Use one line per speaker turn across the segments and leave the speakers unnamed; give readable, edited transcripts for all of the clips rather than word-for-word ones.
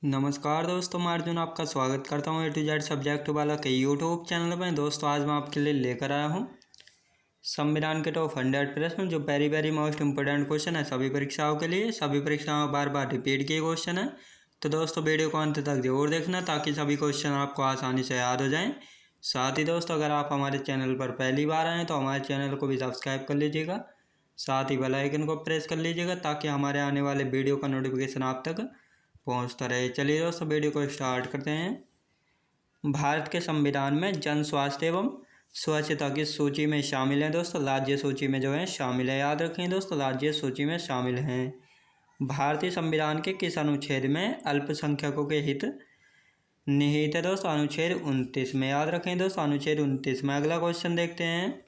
नमस्कार दोस्तों, मैं अर्जुन आपका स्वागत करता हूँ A to Z सब्जेक्ट वाला के यूट्यूब चैनल में। दोस्तों आज मैं आपके लिए लेकर आया हूँ संविधान के टॉप 100 प्रश्न, जो वेरी मोस्ट इम्पोर्टेंट क्वेश्चन है सभी परीक्षाओं के लिए। सभी परीक्षाओं में बार बार रिपीट किए क्वेश्चन है, तो दोस्तों वीडियो को अंत तक जरूर देखना ताकि सभी क्वेश्चन आपको आसानी से याद हो जाएँ। साथ ही दोस्तों, अगर आप हमारे चैनल पर पहली बार आएँ तो हमारे चैनल को भी सब्सक्राइब कर लीजिएगा, साथ ही बेल आइकन को प्रेस कर लीजिएगा ताकि हमारे आने वाले वीडियो का नोटिफिकेशन आप तक पहुंचता रहे। चलिए दोस्तों वीडियो को स्टार्ट करते हैं। भारत के संविधान में जन स्वास्थ्य एवं स्वच्छता की सूची में शामिल हैं दोस्तों, राज्य सूची में जो है शामिल है। याद रखें दोस्तों, राज्य सूची में शामिल हैं। भारतीय संविधान के किस अनुच्छेद में अल्पसंख्यकों के हित निहित है दोस्तों? अनुच्छेद 29 में। याद रखें दोस्तों, अनुच्छेद 29 में। अगला क्वेश्चन देखते हैं।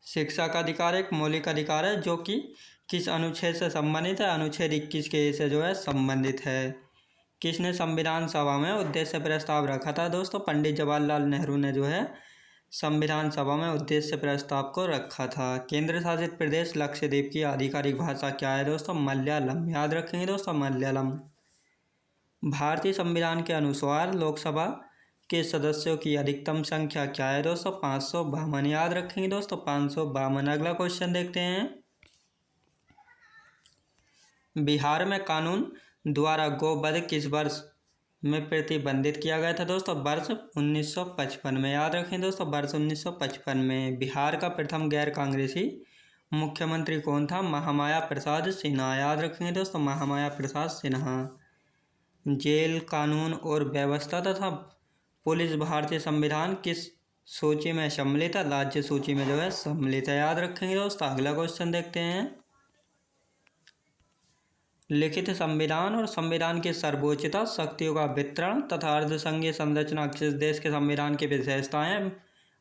शिक्षा का अधिकार एक मौलिक अधिकार है जो कि किस अनुच्छेद से संबंधित है? अनुच्छेद 21 के से जो है संबंधित है। किसने संविधान सभा में उद्देश्य प्रस्ताव रखा था दोस्तों? पंडित जवाहरलाल नेहरू ने जो है संविधान सभा में उद्देश्य प्रस्ताव को रखा था। केंद्र शासित प्रदेश लक्षद्वीप की आधिकारिक भाषा क्या है दोस्तों? मलयालम। याद रखेंगे दोस्तों, मलयालम। भारतीय संविधान के अनुसार लोकसभा के सदस्यों की अधिकतम संख्या क्या है दोस्तों? 552। याद रखेंगे दोस्तों, 552। अगला क्वेश्चन देखते हैं। बिहार में कानून द्वारा गोवध किस वर्ष में प्रतिबंधित किया गया था दोस्तों? वर्ष 1955 में। याद रखें दोस्तों, वर्ष 1955 में। बिहार का प्रथम गैर कांग्रेसी मुख्यमंत्री कौन था? महामाया प्रसाद सिन्हा। याद रखेंगे दोस्तों, महामाया प्रसाद सिन्हा। जेल, कानून और व्यवस्था तथा पुलिस भारतीय संविधान किस सूची में सम्मिलित है? राज्य सूची में जो है सम्मिलित है। याद रखेंगे दोस्तों। अगला क्वेश्चन देखते हैं। लिखित संविधान और संविधान की सर्वोच्चता, शक्तियों का वितरण तथा अर्धसंघीय संरचना किस देश के संविधान की विशेषताएं हैं?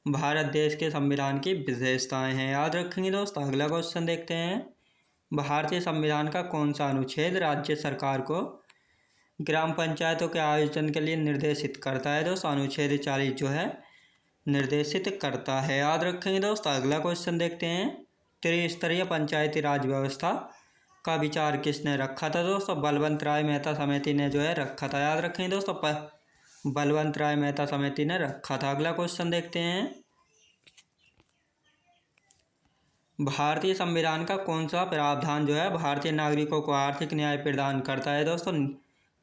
भारत देश के संविधान की विशेषताएं हैं। याद रखेंगे दोस्तों। अगला क्वेश्चन देखते हैं। भारतीय संविधान का कौन सा अनुच्छेद राज्य सरकार को ग्राम पंचायतों के आयोजन के लिए निर्देशित करता है दोस्तों? अनुच्छेद 40 जो है निर्देशित करता है। याद रखेंगे दोस्तों। अगला क्वेश्चन देखते हैं। त्रिस्तरीय पंचायती राज व्यवस्था का विचार किसने रखा था दोस्तों? बलवंत राय मेहता समिति ने जो है रखा था। याद रखेंगे दोस्तों, बलवंत राय मेहता समिति ने रखा था। अगला क्वेश्चन देखते हैं। भारतीय संविधान का कौन सा प्रावधान जो है भारतीय नागरिकों को आर्थिक न्याय प्रदान करता है दोस्तों?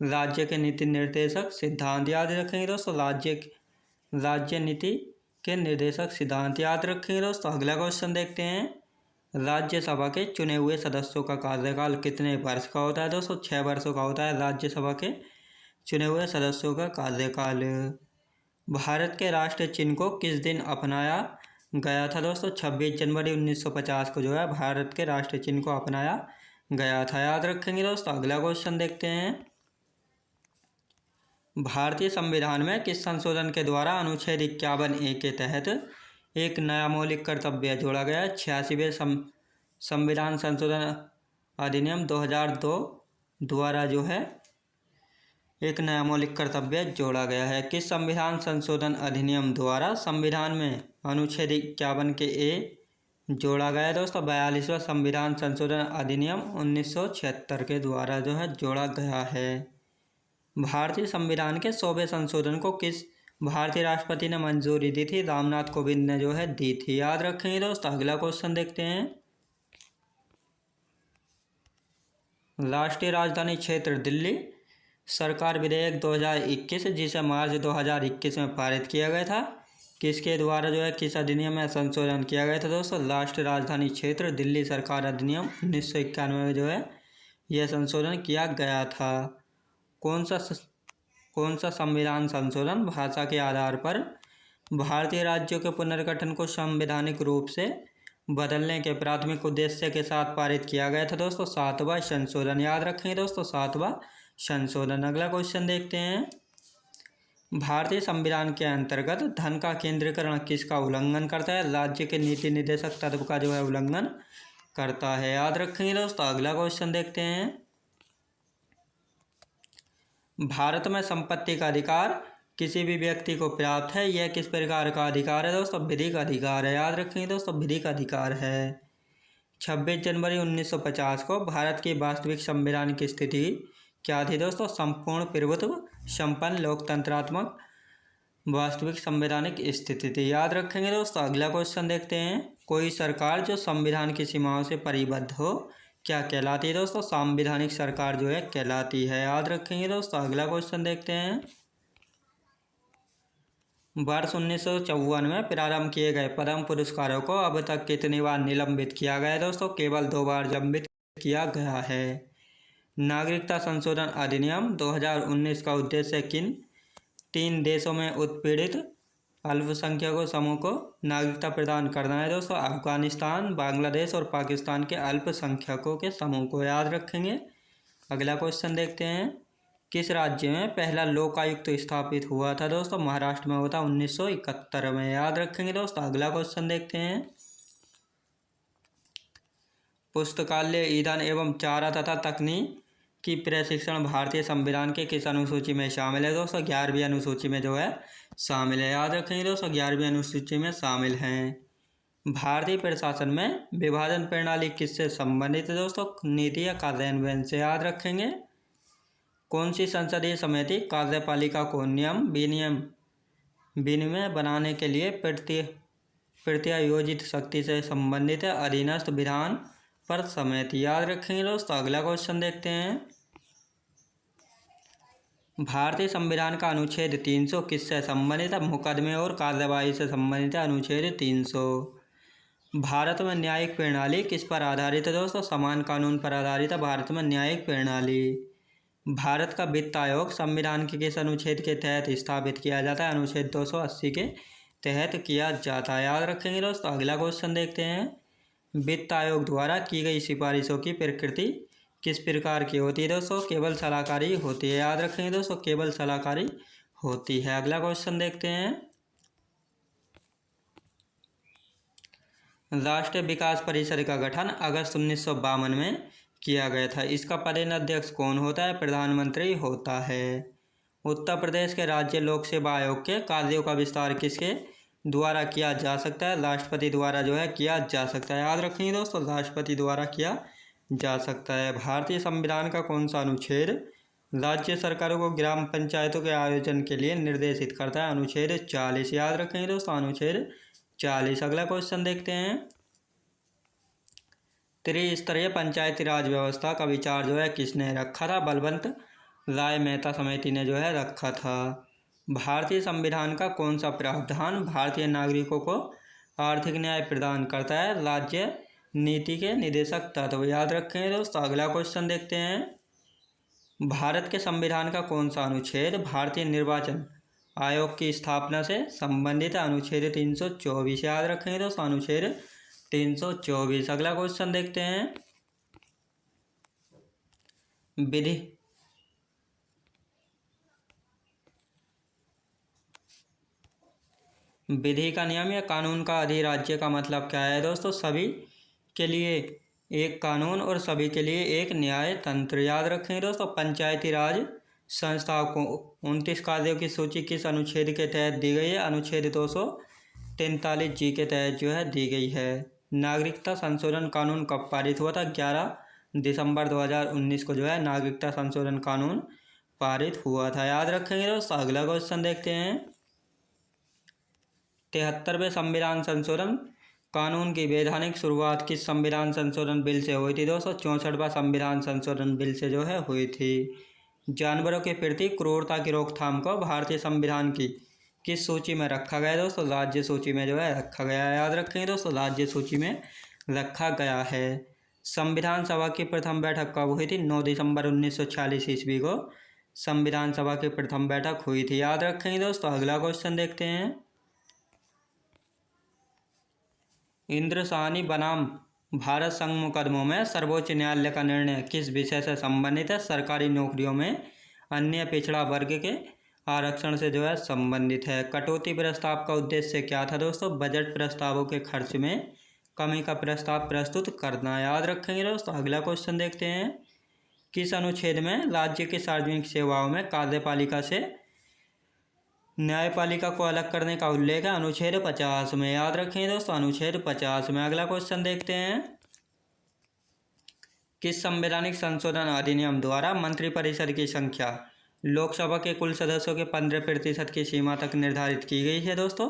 राज्य के नीति निर्देशक सिद्धांत। याद रखेंगे दोस्तों, राज्य नीति के निर्देशक सिद्धांत। याद रखेंगे दोस्तों। अगला क्वेश्चन देखते हैं। राज्यसभा के चुने हुए सदस्यों का कार्यकाल कितने वर्ष का होता है दोस्तों? 6 वर्षों का होता है राज्यसभा के चुने हुए सदस्यों का कार्यकाल। भारत के राष्ट्रीय चिन्ह को किस दिन अपनाया गया था दोस्तों? 26 जनवरी 1950 को जो है भारत के राष्ट्रीय चिन्ह को अपनाया गया था। याद रखेंगे दोस्तों। अगला क्वेश्चन देखते हैं। भारतीय संविधान में किस संशोधन के द्वारा अनुच्छेद 51A के तहत एक नया मौलिक कर्तव्य जोड़ा गया है? 86वें संविधान संशोधन अधिनियम 2002 द्वारा जो है एक नया मौलिक कर्तव्य जोड़ा गया है। किस संविधान संशोधन अधिनियम द्वारा संविधान में अनुच्छेद 51 के ए जोड़ा गया है दोस्तों? 42वां संविधान संशोधन अधिनियम 1976 के द्वारा जो है जोड़ा गया है। भारतीय संविधान के 100वें संशोधन को किस भारतीय राष्ट्रपति ने मंजूरी दी थी? रामनाथ कोविंद ने जो है दी थी। याद रखेंगे दोस्तों। अगला क्वेश्चन देखते हैं। राष्ट्रीय राजधानी क्षेत्र दिल्ली सरकार विधेयक 2021 जिसे मार्च 2021 में पारित किया गया था, किसके द्वारा जो है किस अधिनियम में संशोधन किया गया था दोस्तों? राष्ट्रीय राजधानी क्षेत्र दिल्ली सरकार अधिनियम 1991 में जो है यह संशोधन किया गया था। कौन सा संविधान संशोधन भाषा के आधार पर भारतीय राज्यों के पुनर्गठन को संवैधानिक रूप से बदलने के प्राथमिक उद्देश्य के साथ पारित किया गया था दोस्तों? 7वां संशोधन। याद रखेंगे दोस्तों, 7वां संशोधन। अगला क्वेश्चन देखते हैं। भारतीय संविधान के अंतर्गत धन का केंद्रीकरण किसका उल्लंघन करता है? राज्य के नीति निर्देशक तत्व का जो है उल्लंघन करता है। याद रखेंगे दोस्तों। अगला क्वेश्चन देखते हैं। भारत में संपत्ति का अधिकार किसी भी व्यक्ति को प्राप्त है। यह किस प्रकार का अधिकार है दोस्तों? विधिक अधिकार है। याद रखेंगे दोस्तों, विधिक अधिकार है। 26 जनवरी 1950 को भारत की वास्तविक संविधान की स्थिति क्या थी दोस्तों? संपूर्ण प्रभुत्व संपन्न लोकतंत्रात्मक वास्तविक संवैधानिक स्थिति थी। याद रखेंगे दोस्तों। अगला क्वेश्चन देखते हैं। कोई सरकार जो संविधान की सीमाओं से परिबद्ध हो क्या कहलाती है दोस्तों? संवैधानिक सरकार जो है कहलाती है। याद रखेंगे दोस्तों। अगला क्वेश्चन देखते हैं। वर्ष 1954 में प्रारंभ किए गए पद्म पुरस्कारों को अब तक कितनी बार निलंबित किया गया है दोस्तों? केवल 2 बार निलंबित किया गया है। नागरिकता संशोधन अधिनियम 2019 का उद्देश्य किन 3 देशों में उत्पीड़ित अल्पसंख्यकों समूह को नागरिकता प्रदान करना है दोस्तों? अफगानिस्तान, बांग्लादेश और पाकिस्तान के अल्पसंख्यकों के समूह को। याद रखेंगे। अगला क्वेश्चन देखते हैं। किस राज्य में पहला लोकायुक्त स्थापित हुआ था दोस्तों? महाराष्ट्र में हुआ था 1971 में। याद रखेंगे दोस्तों। अगला क्वेश्चन देखते हैं। पुस्तकालय, ईंधन एवं चारा तथा तकनीकी प्रशिक्षण भारतीय संविधान के किस अनुसूची में शामिल है दोस्तों? 11वीं अनुसूची में जो है शामिल है। याद रखेंगे दोस्तों। 11वीं अनुसूची में शामिल हैं। भारतीय प्रशासन में विभाजन प्रणाली किससे संबंधित है दोस्तों? नीति या कार्यान्वयन से। याद रखेंगे। कौन सी संसदीय समिति कार्यपालिका को नियम विनियम बनाने के लिए प्रत्यायोजित शक्ति से संबंधित है? अधीनस्थ विधान पर समिति। याद रखेंगे दोस्तों। अगला क्वेश्चन देखते हैं। भारतीय संविधान का अनुच्छेद 300 किससे संबंधित है? मुकदमे और कार्यवाही से संबंधित है। अनुच्छेद 300। भारत में न्यायिक प्रणाली किस पर आधारित है दोस्तों? समान कानून पर आधारित है भारत में न्यायिक प्रणाली। भारत का वित्त आयोग संविधान के किस अनुच्छेद के तहत स्थापित किया जाता है? अनुच्छेद 280 के तहत किया जाता है। याद रखेंगे दोस्तों। अगला क्वेश्चन देखते हैं। वित्त आयोग द्वारा की गई सिफारिशों की प्रकृति किस प्रकार की होती है दोस्तों? केवल सलाहकारी होती है। याद रखेंगे दोस्तों। केवल सलाहकारी होती है। अगला क्वेश्चन देखते हैं। राष्ट्रीय विकास परिषद का गठन अगस्त 1952 में किया गया था। इसका पदेनाध्यक्ष कौन होता है? प्रधानमंत्री होता है। उत्तर प्रदेश के राज्य लोक सेवा आयोग के कार्यों का विस्तार किसके द्वारा किया जा सकता है? राष्ट्रपति द्वारा जो है किया जा सकता है। याद रखेंगे दोस्तों। राष्ट्रपति द्वारा किया जा सकता है। भारतीय संविधान का कौन सा अनुच्छेद राज्य सरकारों को ग्राम पंचायतों के आयोजन के लिए निर्देशित करता है? अनुच्छेद 40। याद रखेंगे दोस्तों। अनुच्छेद 40। अगला क्वेश्चन देखते हैं। त्रिस्तरीय पंचायती राज व्यवस्था का विचार जो है किसने रखा था? बलवंत राय मेहता समिति ने जो है रखा था। भारतीय संविधान का कौन सा प्रावधान भारतीय नागरिकों को आर्थिक न्याय प्रदान करता है? राज्य नीति के निदेशक तत्व। याद रखेंगे दोस्तों। अगला क्वेश्चन देखते हैं। भारत के संविधान का कौन सा अनुच्छेद भारतीय निर्वाचन आयोग की स्थापना से संबंधित है? अनुच्छेद 324। याद रखेंगे दोस्तों। अनुच्छेद 324। अगला क्वेश्चन देखते हैं। विधि का नियम या कानून का अधिराज्य का मतलब क्या है दोस्तों? सभी के लिए एक कानून और सभी के लिए एक न्याय तंत्र। याद रखेंगे दोस्तों। पंचायती राज संस्थाओं को 29 कार्यों की सूची किस अनुच्छेद के तहत दी गई है? अनुच्छेद 243 जी के तहत जो है दी गई है। नागरिकता संशोधन कानून कब पारित हुआ था? 11 दिसंबर 2019 को जो है नागरिकता संशोधन कानून पारित हुआ था। याद रखेंगे दोस्तों। अगला क्वेश्चन देखते हैं। 73वें संविधान संशोधन कानून की वैधानिक शुरुआत किस संविधान संशोधन बिल से हुई थी दोस्तों? 64वां संविधान संशोधन बिल से जो है हुई थी। जानवरों के प्रति क्रूरता की रोकथाम को भारतीय संविधान की किस सूची में रखा गया है दोस्तों? राज्य सूची में जो है रखा गया है। याद रखेंगे दोस्तों। राज्य सूची में रखा गया है। संविधान सभा की प्रथम बैठक कब हुई थी? 9 दिसंबर 1946 ईस्वी को संविधान सभा की प्रथम बैठक हुई थी। याद रखेंगे दोस्तों। अगला क्वेश्चन देखते हैं। इंद्रसानी बनाम भारत संघ मुकदमों में सर्वोच्च न्यायालय का निर्णय किस विषय से संबंधित है? सरकारी नौकरियों में अन्य पिछड़ा वर्ग के आरक्षण से जो है संबंधित है। कटौती प्रस्ताव का उद्देश्य क्या था दोस्तों? बजट प्रस्तावों के खर्च में कमी का प्रस्ताव प्रस्तुत करना। याद रखेंगे दोस्तों। अगला क्वेश्चन देखते हैं। किस अनुच्छेद में राज्य की सार्वजनिक सेवाओं में कार्यपालिका से न्यायपालिका को अलग करने का उल्लेख है? अनुच्छेद 50 में। याद रखेंगे दोस्तों। अनुच्छेद 50 में। अगला क्वेश्चन देखते हैं। किस संवैधानिक संशोधन अधिनियम द्वारा मंत्रिपरिषद की संख्या लोकसभा के कुल सदस्यों के 15% की सीमा तक निर्धारित की गई है दोस्तों?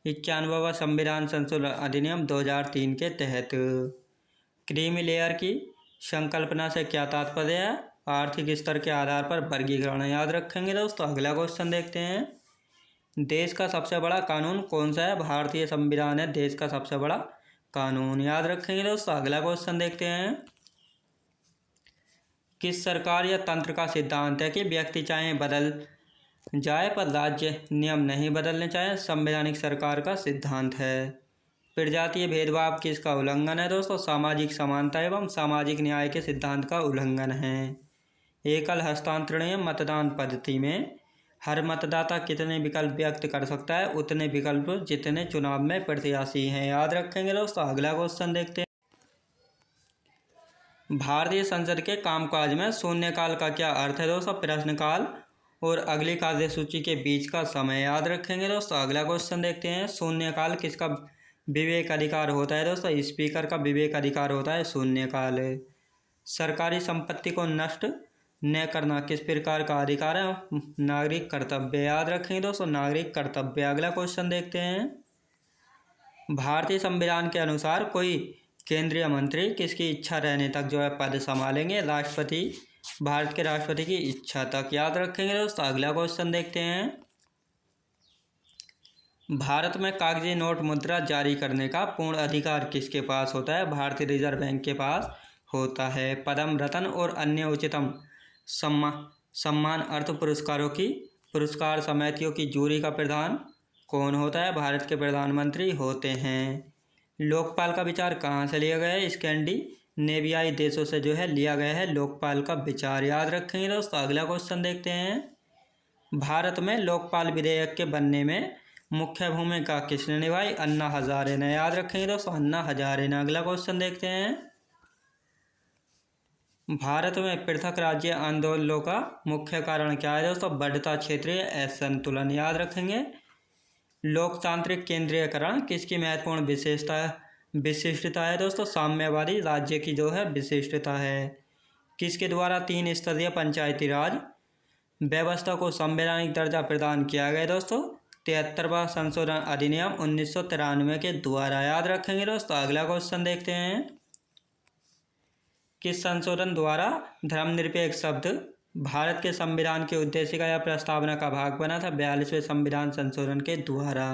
91वां संविधान संशोधन अधिनियम 2003 के तहत। क्रीमी लेयर की संकल्पना से क्या तात्पर्य है? आर्थिक स्तर के आधार पर वर्गीकरण। याद रखेंगे दोस्तों। अगला क्वेश्चन देखते हैं। देश का सबसे बड़ा कानून कौन सा है? भारतीय संविधान है देश का सबसे बड़ा कानून। याद रखेंगे दोस्तों। अगला क्वेश्चन देखते हैं। किस सरकार या तंत्र का सिद्धांत है कि व्यक्ति चाहे बदल जाए पर राज्य नियम नहीं बदलने चाहे? संवैधानिक सरकार का सिद्धांत है। प्रजातीय भेदभाव किसका उल्लंघन है दोस्तों? सामाजिक समानता एवं सामाजिक न्याय के सिद्धांत का उल्लंघन है। एकल हस्तांतरणीय मतदान पद्धति में हर मतदाता कितने विकल्प व्यक्त कर सकता है? उतने विकल्प जितने चुनाव में प्रत्याशी हैं। याद रखेंगे दोस्तों। अगला क्वेश्चन देखते हैं। भारतीय संसद के कामकाज में शून्यकाल का क्या अर्थ है दोस्तों? प्रश्नकाल और अगली कार्यसूची के बीच का समय। याद रखेंगे दोस्तों। अगला क्वेश्चन देखते हैं। शून्यकाल किसका विवेक अधिकार होता है दोस्तों? स्पीकर का विवेक अधिकार होता है शून्यकाल। सरकारी संपत्ति को नष्ट न करना किस प्रकार का अधिकार है? नागरिक कर्तव्य। याद रखेंगे दोस्तों। नागरिक कर्तव्य। अगला क्वेश्चन देखते हैं। भारतीय संविधान के अनुसार कोई केंद्रीय मंत्री किसकी इच्छा रहने तक जो है पद संभालेंगे? राष्ट्रपति, भारत के राष्ट्रपति की इच्छा तक। याद रखेंगे दोस्तों। अगला क्वेश्चन देखते हैं। भारत में कागजी नोट मुद्रा जारी करने का पूर्ण अधिकार किसके पास होता है? भारतीय रिजर्व बैंक के पास होता है। पद्म, रत्न और अन्य उच्चतम सम्मान अर्थ पुरस्कारों की पुरस्कार समितियों की जूरी का प्रधान कौन होता है? भारत के प्रधानमंत्री होते हैं। लोकपाल का विचार कहाँ से लिया गया है? स्कैंडिनेवियाई देशों से जो है लिया गया है लोकपाल का विचार। याद रखेंगे दोस्तों। अगला क्वेश्चन देखते हैं। भारत में लोकपाल विधेयक के बनने में मुख्य भूमिका किसने निभाई? अन्ना हजारे ने। याद रखेंगे दोस्तों। अन्ना हजारे ने। अगला क्वेश्चन देखते हैं। भारत में पृथक राज्य आंदोलनों का मुख्य कारण क्या है दोस्तों? बढ़ता क्षेत्रीय असंतुलन। याद रखेंगे। लोकतांत्रिक केंद्रीयकरण किसकी महत्वपूर्ण विशिष्टता है दोस्तों? साम्यवादी राज्य की जो है विशिष्टता है। किसके द्वारा 3 स्तरीय पंचायती राज व्यवस्था को संवैधानिक दर्जा प्रदान किया गया दोस्तों? 73वां संशोधन अधिनियम 1993 के द्वारा। याद रखेंगे दोस्तों। अगला क्वेश्चन देखते हैं। किस संशोधन द्वारा धर्मनिरपेक्ष शब्द भारत के संविधान के उद्देशिका या प्रस्तावना का भाग बना था? 42वें संविधान संशोधन के द्वारा।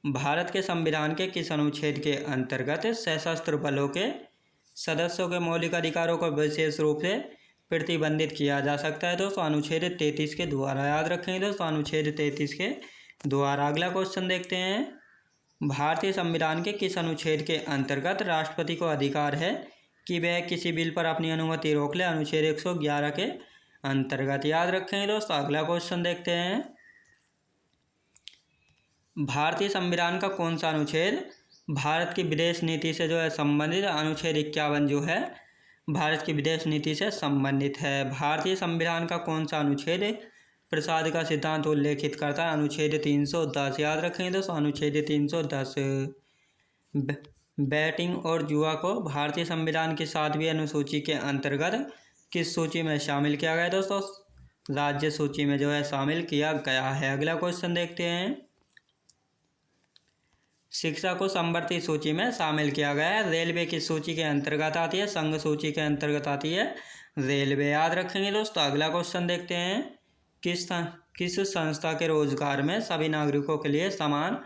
भारत के संविधान के किस अनुच्छेद के अंतर्गत सशस्त्र बलों के सदस्यों के मौलिक अधिकारों को विशेष रूप से प्रतिबंधित किया जा सकता है दोस्तों? अनुच्छेद 33 के द्वारा। याद रखेंगे दोस्तों। अनुच्छेद 33 के द्वारा। अगला क्वेश्चन देखते हैं। भारतीय संविधान के किस अनुच्छेद के अंतर्गत राष्ट्रपति को अधिकार है कि वह किसी बिल पर अपनी अनुमति रोक ले? अनुच्छेद 111 के अंतर्गत। याद रखेंगे दोस्तों। अगला क्वेश्चन देखते हैं। भारतीय संविधान का कौन सा अनुच्छेद भारत की विदेश नीति से जो है संबंधित? अनुच्छेद 51 जो है भारत की विदेश नीति से संबंधित है। भारतीय संविधान का कौन सा अनुच्छेद प्रसाद का सिद्धांत उल्लेखित करता है? अनुच्छेद 310। याद रखेंगे दोस्तों। अनुच्छेद 310। बैटिंग और जुआ को भारतीय संविधान की 7वीं अनुसूची के अंतर्गत किस सूची में शामिल किया गया है दोस्तों? राज्य सूची में जो है शामिल किया गया है। अगला क्वेश्चन देखते हैं। शिक्षा को समवर्ती सूची में शामिल किया गया है। रेलवे की सूची के अंतर्गत आती है? संघ सूची के अंतर्गत आती है रेलवे। याद रखेंगे दोस्तों। अगला क्वेश्चन देखते हैं। किस संस्था के रोजगार में सभी नागरिकों के लिए समान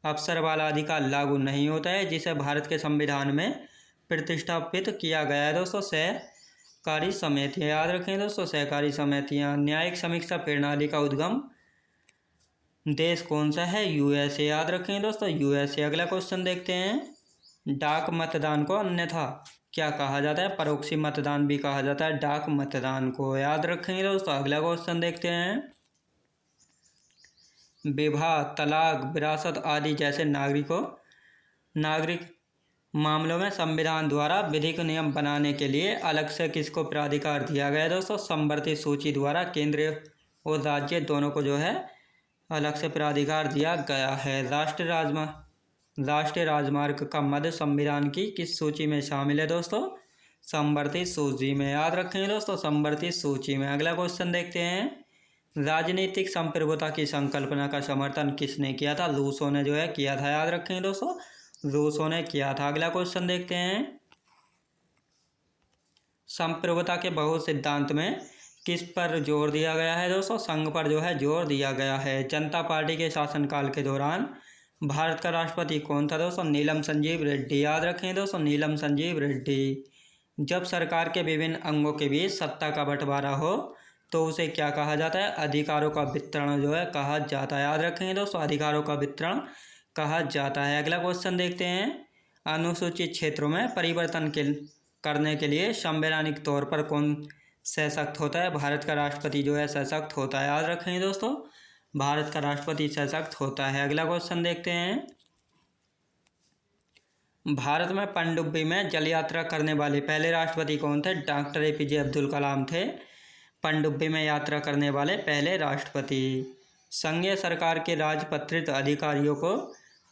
अवसर वाला अधिकार लागू नहीं होता है, जिसे भारत के संविधान में प्रतिष्ठापित किया गया है दोस्तों? सहकारी समितियाँ। याद रखें दोस्तों। सहकारी समितियाँ। न्यायिक समीक्षा प्रणाली का उद्गम देश कौन सा है? यूएसए। याद रखें दोस्तों। यूएसए। अगला क्वेश्चन देखते हैं। डाक मतदान को अन्यथा क्या कहा जाता है? परोक्षी मतदान भी कहा जाता है डाक मतदान को। याद रखेंगे दोस्तों। अगला क्वेश्चन देखते हैं। विवाह, तलाक, विरासत आदि जैसे नागरिक मामलों में संविधान द्वारा विधिक नियम बनाने के लिए अलग से किसको प्राधिकार दिया गया है दोस्तों? समवर्ती सूची द्वारा केंद्र और राज्य दोनों को जो है अलग से प्राधिकार दिया गया है। राष्ट्रीय राजमार्ग का मद संविधान की किस सूची में शामिल है दोस्तों? संवर्धित सूची में, याद रखेंगे दोस्तों, संवर्धित सूची में। अगला क्वेश्चन देखते हैं, राजनीतिक संप्रभुता की संकल्पना का समर्थन किसने किया था? रूसो ने जो है किया था, याद रखेंगे दोस्तों, रूसो ने किया था। अगला क्वेश्चन देखते हैं, संप्रभुता के बहु सिद्धांत में किस पर जोर दिया गया है? दोस्तों संघ पर जो है जोर दिया गया है। जनता पार्टी के शासनकाल के दौरान भारत का राष्ट्रपति कौन था? दोस्तों नीलम संजीव रेड्डी, याद रखें दोस्तों, नीलम संजीव रेड्डी। जब सरकार के विभिन्न अंगों के बीच सत्ता का बंटवारा हो तो उसे क्या कहा जाता है? अधिकारों का वितरण जो है कहा जाता है, याद रखेंगे दोस्तों, अधिकारों का वितरण कहा जाता है। अगला क्वेश्चन देखते हैं, अनुसूचित क्षेत्रों में परिवर्तन करने के लिए संवैधानिक तौर पर कौन सशक्त होता है? भारत का राष्ट्रपति जो है सशक्त होता है, याद रखेंगे दोस्तों, भारत का राष्ट्रपति सशक्त होता है। अगला क्वेश्चन देखते हैं, भारत में पनडुब्बी में जल यात्रा करने वाले पहले राष्ट्रपति कौन थे? डॉक्टर APJ अब्दुल कलाम थे पनडुब्बी में यात्रा करने वाले पहले राष्ट्रपति। संघीय सरकार के राजपत्रित अधिकारियों को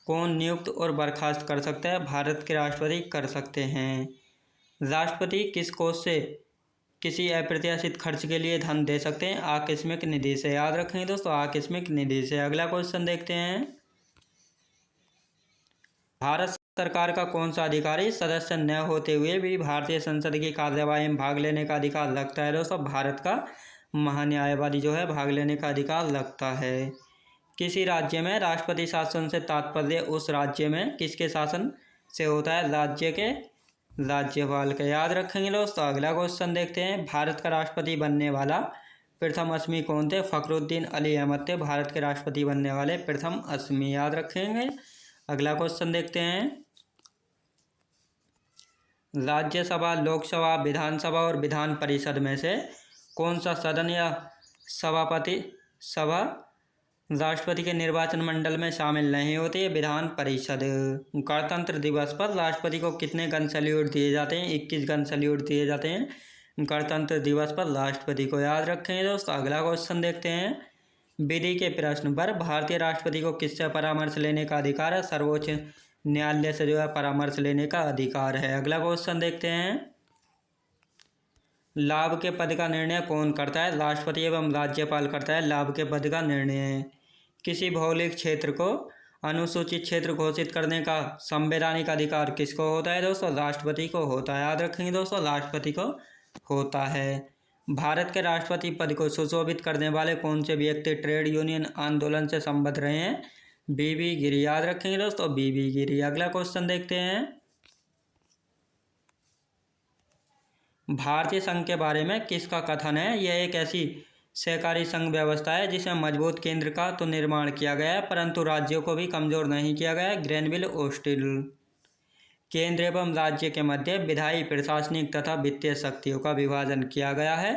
कौन नियुक्त और बर्खास्त कर सकता है? भारत के राष्ट्रपति कर सकते हैं। राष्ट्रपति किस कोष से किसी अप्रत्याशित खर्च के लिए धन दे सकते हैं? आकस्मिक निधि से, याद रखेंगे दोस्तों, आकस्मिक निधि से। अगला क्वेश्चन देखते हैं, भारत सरकार का कौन सा अधिकारी सदस्य न होते हुए भी भारतीय संसद की कार्यवाही में भाग लेने का अधिकार रखता है? दोस्तों भारत का महान्यायवादी जो है भाग लेने का अधिकार रखता है। किसी राज्य में राष्ट्रपति शासन से तात्पर्य उस राज्य में किसके शासन से होता है? राज्य के राज्यपाल के, याद रखेंगे दोस्तों। अगला क्वेश्चन देखते हैं, भारत का राष्ट्रपति बनने वाला प्रथम असमी कौन थे? फखरुद्दीन अली अहमद थे भारत के राष्ट्रपति बनने वाले प्रथम असमी, याद रखेंगे। अगला क्वेश्चन देखते हैं, राज्यसभा, लोकसभा, विधानसभा और विधान परिषद में से कौन सा सदन या सभापति सभा राष्ट्रपति के निर्वाचन मंडल में शामिल नहीं होती है? विधान परिषद। गणतंत्र दिवस पर राष्ट्रपति को कितने गन सैल्यूट दिए जाते हैं? 21 गन सैल्यूट दिए जाते हैं गणतंत्र दिवस पर राष्ट्रपति को, याद रखेंगे दोस्तों। अगला क्वेश्चन देखते हैं, विधि के प्रश्न पर भारतीय राष्ट्रपति को किससे परामर्श लेने का अधिकार है? सर्वोच्च न्यायालय से जो है परामर्श लेने का अधिकार है। अगला क्वेश्चन देखते हैं, लाभ के पद का निर्णय कौन करता है? राष्ट्रपति एवं राज्यपाल करता है लाभ के पद का निर्णय। किसी भौगोलिक क्षेत्र को अनुसूचित क्षेत्र घोषित करने का संवैधानिक अधिकार किसको होता है? दोस्तों राष्ट्रपति को होता है, याद रखेंगे दोस्तों, राष्ट्रपति को होता है। भारत के राष्ट्रपति पद को सुशोभित करने वाले कौन से व्यक्ति ट्रेड यूनियन आंदोलन से संबद्ध रहे हैं? BB गिरी, याद रखेंगे दोस्तों, BB गिरी। अगला क्वेश्चन देखते हैं, भारतीय संघ के बारे में किसका कथन है? यह एक ऐसी सहकारी संघ व्यवस्था है जिसमें मजबूत केंद्र का तो निर्माण किया गया है परंतु राज्यों को भी कमजोर नहीं किया गया है। ग्रेनविल ओस्टिल। केंद्र एवं राज्य के मध्य विधायी, प्रशासनिक तथा वित्तीय शक्तियों का विभाजन किया गया है,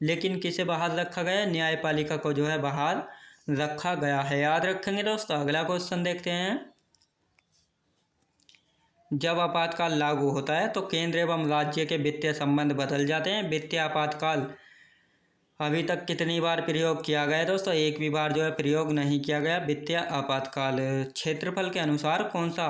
लेकिन किसे बाहर रखा गया है? न्यायपालिका को जो है बाहर रखा गया है, याद रखेंगे दोस्तों। अगला क्वेश्चन देखते हैं, जब आपातकाल लागू होता है तो केंद्र एवं राज्य के वित्तीय संबंध बदल जाते हैं। वित्तीय आपातकाल अभी तक कितनी बार प्रयोग किया गया है? दोस्तों एक भी बार जो है प्रयोग नहीं किया गया वित्तीय आपातकाल। क्षेत्रफल के अनुसार कौन सा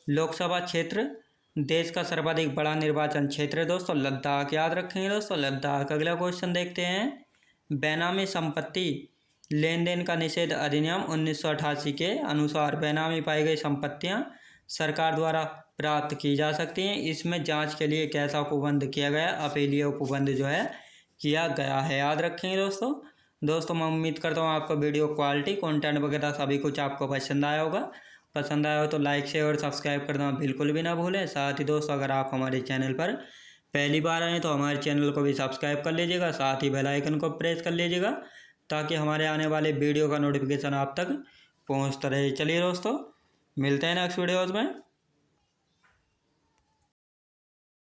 लोकसभा क्षेत्र देश का सर्वाधिक बड़ा निर्वाचन क्षेत्र है? दोस्तों लद्दाख, याद रखेंगे दोस्तों, लद्दाख। अगला क्वेश्चन देखते हैं, बेनामी संपत्ति लेन देन का निषेध अधिनियम 1988 के अनुसार बेनामी पाई गई संपत्तियां सरकार द्वारा प्राप्त की जा सकती हैं। इसमें जांच के लिए कैसा उपबंध किया गया? अपीलीय उपबंध जो है किया गया है, याद रखेंगे दोस्तों। मैं उम्मीद करता हूँ आपको वीडियो क्वालिटी, कंटेंट वगैरह सभी कुछ आपको पसंद आया होगा। पसंद आया हो तो लाइक, शेयर और सब्सक्राइब करना बिल्कुल भी ना भूलें। साथ ही दोस्तों अगर आप हमारे चैनल पर पहली बार आएँ तो हमारे चैनल को भी सब्सक्राइब कर लीजिएगा, साथ ही बेल आइकन को प्रेस कर लीजिएगा ताकि हमारे आने वाले वीडियो का नोटिफिकेशन आप तक पहुँचता रहे। चलिए दोस्तों मिलते हैं नेक्स्ट वीडियोज़ में।